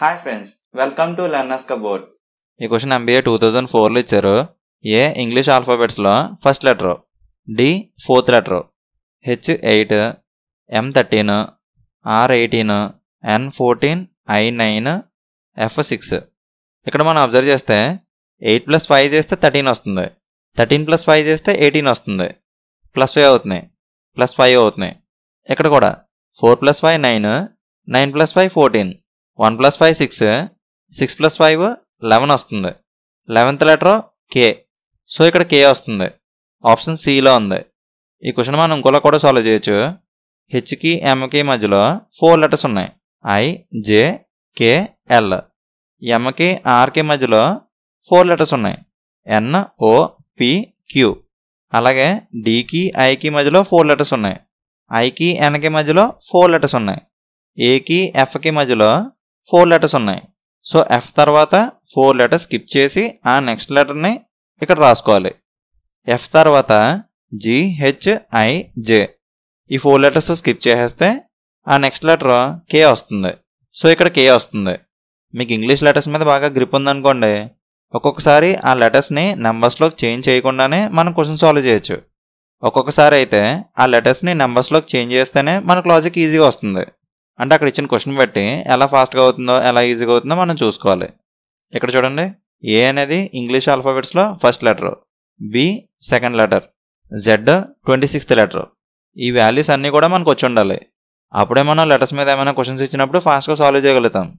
Hi friends, welcome to learners cupboard. ఈ question MBA 2004లో ఇచ్చారు. ఏ ఇంగ్లీష్ ఆల్ఫాబెట్స్లో first letter, D fourth letter, H 8, M 13, R 18, N 14, I 9, F 6. ఇక్కడ మనం observe చేస్తే 8 + 5 చేస్తే 13 వస్తుంది, 13 + 5 చేస్తే 18 వస్తుంది, +5 అవుతున్నాయి, +5 అవుతున్నాయి. ఇక్కడ కూడా 4 + 5 9, 9 + 5 14, 1 + 5 6, 6 + 5 11 వస్తుంది. 11th letter K. సో ఇక్కడ K వస్తుంది. ఆప్షన్ Cలో ఉంది. ఈ క్వశ్చన్ మనం ఇంకోలా కూడా సాల్వ్ చేయొచ్చు. హెచ్కి ఎంకి మధ్యలో 4 లెటర్స్ ఉన్నాయి, I, J, K, L. ఎంకి ఆర్కి మధ్యలో 4 లెటర్స్ ఉన్నాయి, N, O, P, Q. అలాగే డికి ఐకి మధ్యలో 4 లెటర్స్ ఉన్నాయి, ఐకి ఎన్కి మధ్యలో 4 లెటర్స్ ఉన్నాయి, ఏకి ఎఫ్కి మధ్యలో 4 లెటర్స్ ఉన్నాయి. సో ఎఫ్ తర్వాత 4 లెటర్స్ స్కిప్ చేసి ఆ నెక్స్ట్ లెటర్ని ఇక్కడ రాసుకోవాలి. ఎఫ్ తర్వాత GHIJ. ఈ 4 లెటర్స్ స్కిప్ చేసేస్తే ఆ నెక్స్ట్ లెటర్ K వస్తుంది. సో ఇక్కడ K వస్తుంది. మీకు ఇంగ్లీష్ లెటర్స్ మీద బాగా గ్రిప్ ఉందనుకోండి, ఒక్కొక్కసారి ఆ లెటర్స్ని నెంబర్స్లోకి చేంజ్ చేయకుండానే మనం క్వశ్చన్ సాల్వ్ చేయొచ్చు. ఒక్కొక్కసారి అయితే ఆ లెటర్స్ని నెంబర్స్లోకి చేంజ్ చేస్తేనే మనకు లాజిక్ ఈజీగా వస్తుంది. అంటే అక్కడ ఇచ్చిన క్వశ్చన్ బట్టి ఎలా ఫాస్ట్గా అవుతుందో ఎలా ఈజీగా అవుతుందో మనం చూసుకోవాలి. ఇక్కడ చూడండి, ఏ అనేది ఇంగ్లీష్ ఆల్ఫాబెట్స్లో first letter, B second letter, Z 26th letter. ఈ వాల్యూస్ అన్నీ కూడా మనకు వచ్చి ఉండాలి. అప్పుడే మనం లెటర్స్ మీద ఏమైనా క్వశ్చన్స్ ఇచ్చినప్పుడు ఫాస్ట్గా సాల్వ్ చేయగలుగుతాం.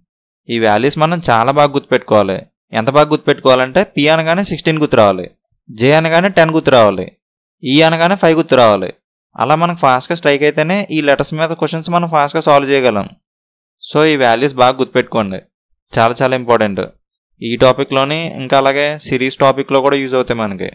ఈ వాల్యూస్ మనం చాలా బాగా గుర్తుపెట్టుకోవాలి. ఎంత బాగా గుర్తుపెట్టుకోవాలంటే P అనగానే 16 గుర్తు రావాలి, J అనగానే 10 గుర్తు రావాలి, E అనగానే 5 గుర్తు రావాలి. అలా మనకు ఫాస్ట్గా స్ట్రైక్ అయితేనే ఈ లెటర్స్ మీద క్వశ్చన్స్ మనం ఫాస్ట్గా సాల్వ్ చేయగలం. సో ఈ వాల్యూస్ బాగా గుర్తుపెట్టుకోండి, చాలా చాలా ఇంపార్టెంట్. ఈ టాపిక్లోని ఇంకా అలాగే సిరీస్ టాపిక్లో కూడా యూజ్ అవుతాయి మనకి.